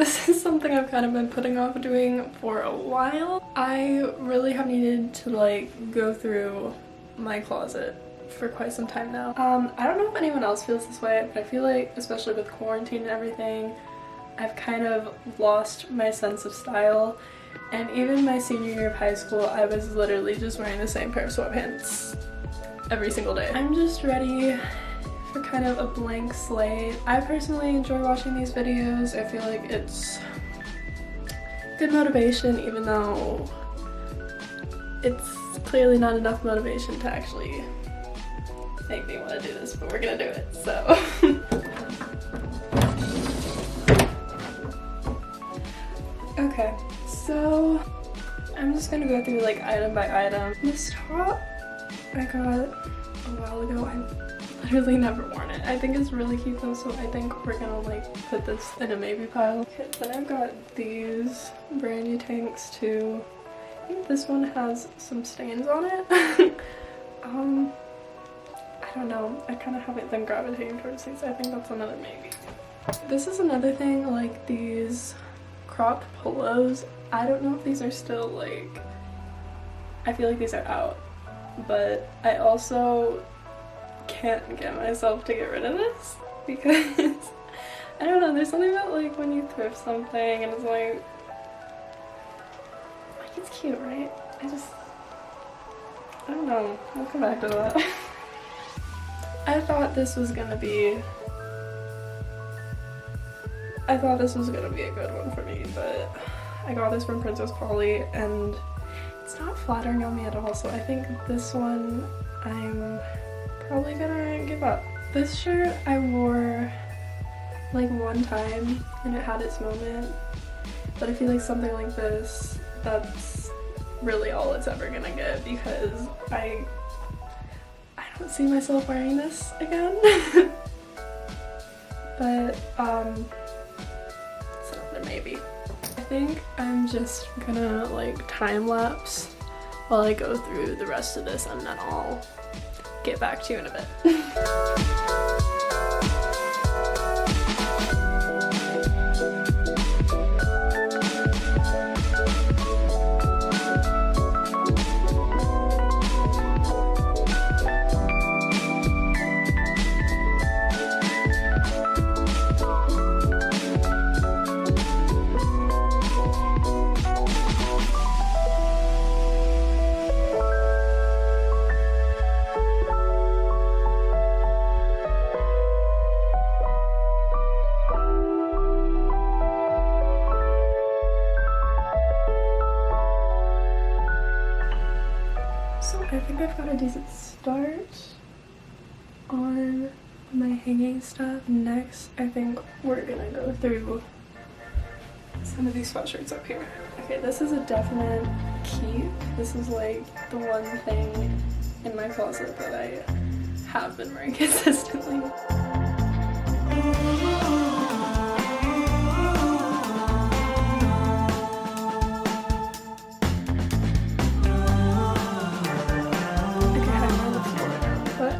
this is something I've kind of been putting off doing for a while. I really have needed to like go through my closet for quite some time now. I don't know if anyone else feels this way, but I feel like, especially with quarantine and everything, I've kind of lost my sense of style. And even my senior year of high school, I was literally just wearing the same pair of sweatpants every single day. I'm just ready for kind of a blank slate. I personally enjoy watching these videos. I feel like it's good motivation, even though it's clearly not enough motivation to actually make me want to do this, but we're gonna do it, so. Okay, so I'm just gonna go through like item by item. This top I got a while ago. I literally never worn it. I think it's really cute though, so I think we're gonna like put this in a maybe pile. Okay, then I've got these brand new tanks too. I think this one has some stains on it. I don't know. I kind of haven't been gravitating towards these. I think that's another maybe. This is another thing, like these cropped polos. I don't know if these are still like, I feel like these are out, but I also can't get myself to get rid of this because I don't know, there's something about like when you thrift something and it's like it's cute, right? I don't know, we'll come back to that. I thought this was gonna be a good one for me, but I got this from Princess Polly and it's not flattering on me at all, so I think this one I'm probably gonna give up. This shirt I wore like one time and it had its moment, but I feel like something like this, that's really all it's ever gonna get because I don't see myself wearing this again. But it's another maybe. I think I'm just gonna like time lapse while I go through the rest of this and then I'll get back to you in a bit. I think I've got a decent start on my hanging stuff. Next, I think we're gonna go through some of these sweatshirts up here. Okay, this is a definite keep. This is like the one thing in my closet that I have been wearing consistently.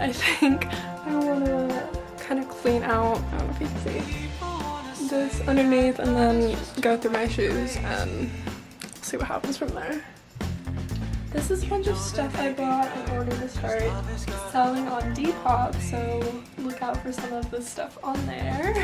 I think I want to kind of clean out, I don't know if you can see, this underneath and then go through my shoes and see what happens from there. This is a bunch of stuff I bought in order to start selling on Depop, so look out for some of this stuff on there.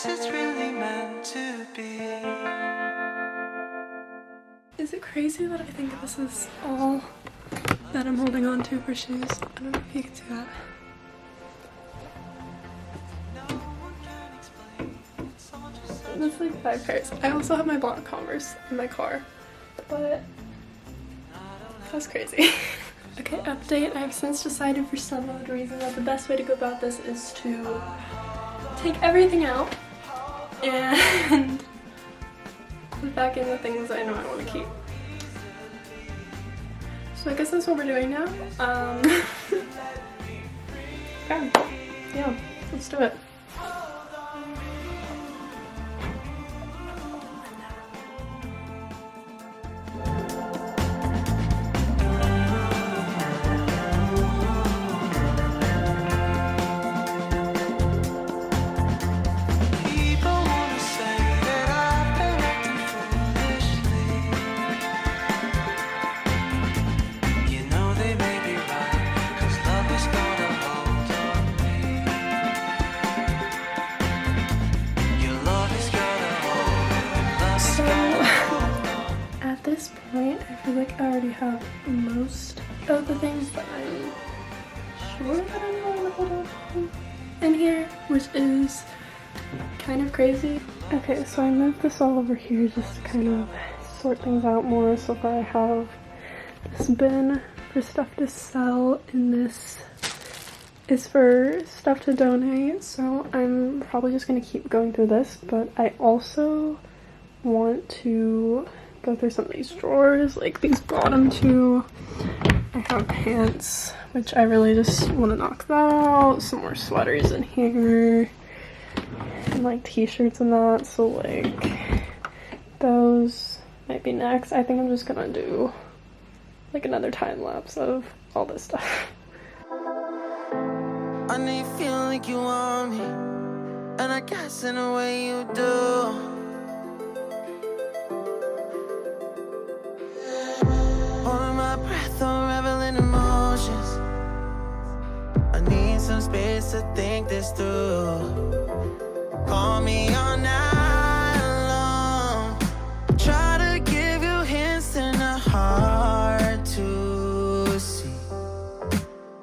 It's really meant to be. Is it crazy that I think this is all that I'm holding on to for shoes? I don't know if you can see that. That's like 5 pairs. I also have my black Converse in my car, but that's crazy. Okay, update. I've since decided for some odd reason that the best way to go about this is to take everything out and put back in the things I know I want to keep. So I guess that's what we're doing now. Yeah, let's do it. I feel like I already have most of the things that I'm sure that I know to put up in here, which is kind of crazy. Okay, so I moved this all over here just to kind of sort things out more. So far I have this bin for stuff to sell, and this is for stuff to donate. So I'm probably just going to keep going through this, but I also want to go through some of these drawers, like these bottom two. I have pants, which I really just want to knock that out. Some more sweaters in here, and like t-shirts and that. So like those might be next. I think I'm just gonna do like another time lapse of all this stuff. I know you feel like you want me, and I guess in a way you do. Unraveling emotions. I need some space to think this through. Call me all night long. Try to give you hints and a hard to see.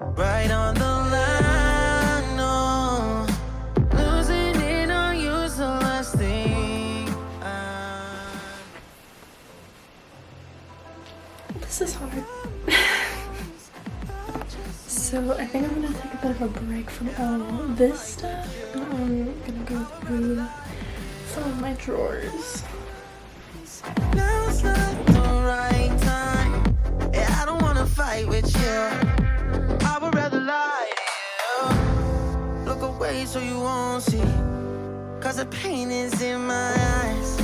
Right on the line, no. Losing it on you's the last thing. This is hard. So I think I'm gonna take a bit of a break from all this stuff, and I'm gonna go through some of my drawers. Now's not the right time. Yeah, I don't wanna fight with you. I would rather lie to you. Look away so you won't see, 'cause the pain is in my eyes.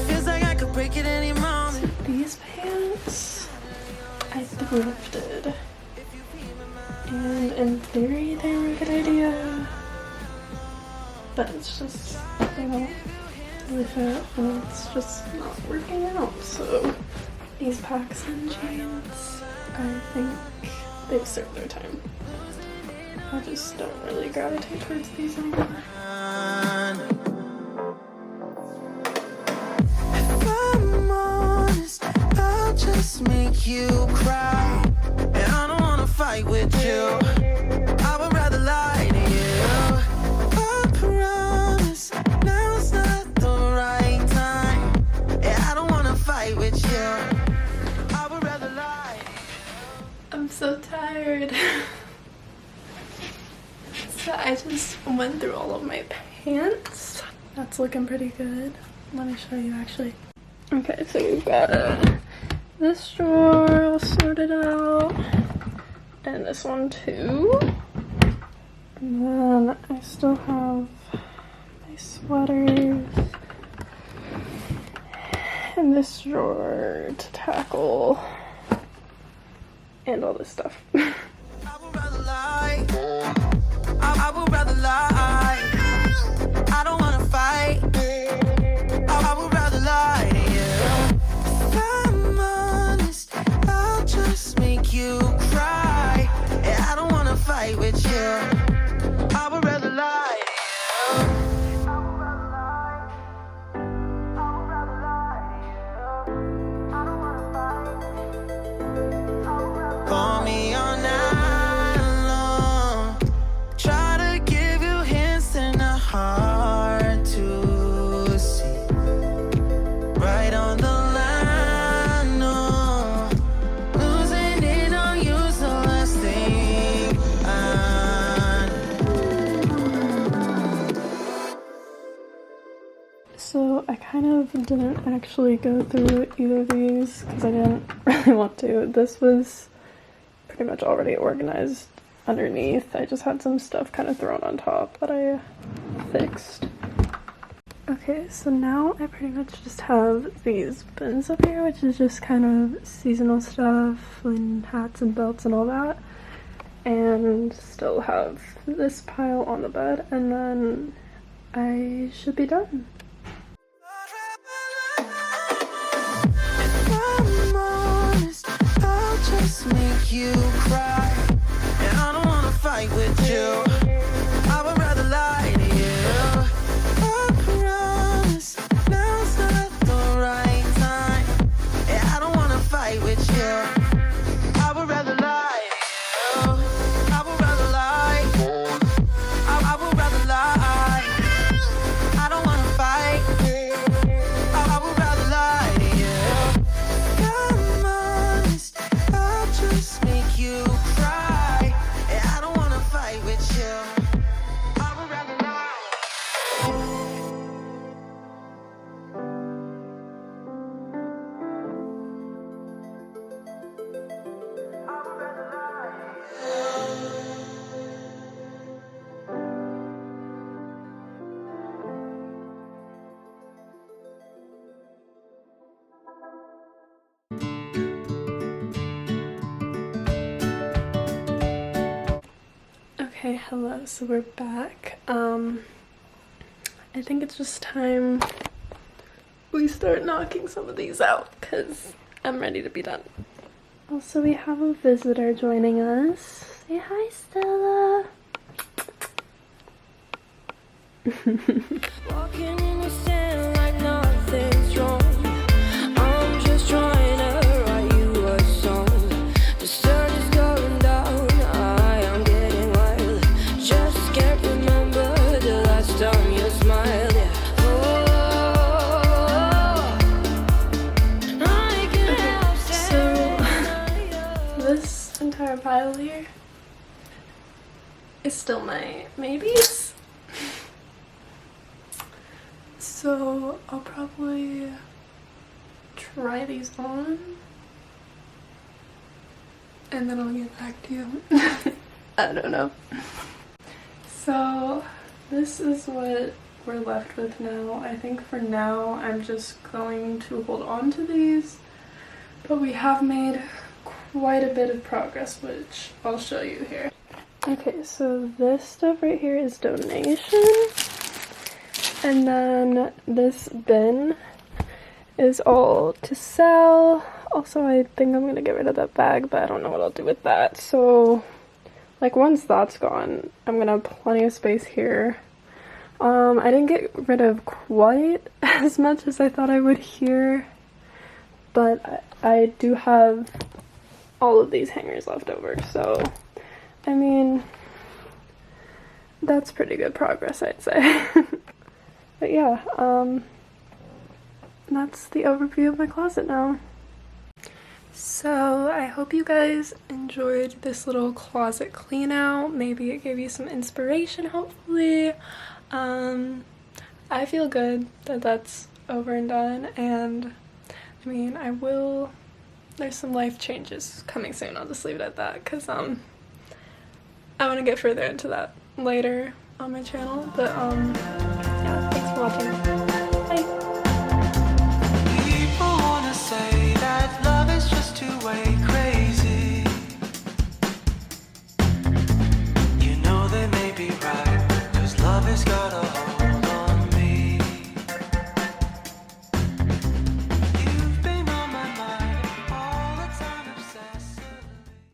Feels like I could break it any moment. These pants I thrifted, and in theory they were a good idea, but it's just, they don't really fit, and it's just not working out. So these packs and jeans, I think they've served their time. I just don't really gravitate towards these anymore. Just make you cry, and I don't wanna fight with you. I would rather lie to you. I promise now's not the right time. Yeah, I don't wanna fight with you. I would rather lie. I'm so tired. So I just went through all of my pants. That's looking pretty good. Let me show you actually. Okay, so we've got this drawer all sorted out, and this one too. And then I still have my sweaters and this drawer to tackle, and all this stuff. I would rather lie. I would rather lie. I don't wanna fight. I would rather lie to you. If I'm honest, I'll just make you cry. Yeah, I don't wanna fight with you. I would rather lie to you. Call me all night long. Try to hard to see. Right on the line, no. Losing it on you's the last thing I know. So I kind of didn't actually go through either of these because I didn't really want to. This was pretty much already organized underneath. I just had some stuff kind of thrown on top that I fixed. Okay, so now I pretty much just have these bins up here, which is just kind of seasonal stuff and hats and belts and all that. And still have this pile on the bed, and then I should be done. Make you cry, and I don't wanna fight with you. I would rather lie to you. I promise now's not the right time. Yeah, I don't wanna fight with you. I would rather lie to you. I would rather lie. I would rather lie. I don't wanna fight. I would rather lie to you. I'm honest. Just make you cry. Yeah, I don't wanna fight with you. I would rather lie. I would rather lie. Okay, hello, so we're back. I think it's just time we start knocking some of these out because I'm ready to be done. Also, we have a visitor joining us. Say hi, Stella. Walking in the sand like nothing's wrong. I'm just trying to write you a song. The sun is going down, I am getting wild. Just can't remember the last time you smiled. Yeah. I can help So this entire pile here is still my maybes. So I'll probably try these on and then I'll get back to you. I don't know. So this is what we're left with now. I think for now I'm just going to hold on to these, but we have made quite a bit of progress, which I'll show you here. Okay, so this stuff right here is donation. And then this bin is all to sell. Also, I think I'm gonna get rid of that bag, but I don't know what I'll do with that. So, like, once that's gone, I'm gonna have plenty of space here. I didn't get rid of quite as much as I thought I would here, but I do have all of these hangers left over. So, I mean, that's pretty good progress, I'd say. But yeah, that's the overview of my closet now. So I hope you guys enjoyed this little closet clean out. Maybe it gave you some inspiration, hopefully. I feel good that that's over and done, and I mean, there's some life changes coming soon. I'll just leave it at that, because I want to get further into that later on my channel. But yeah, thanks for watching.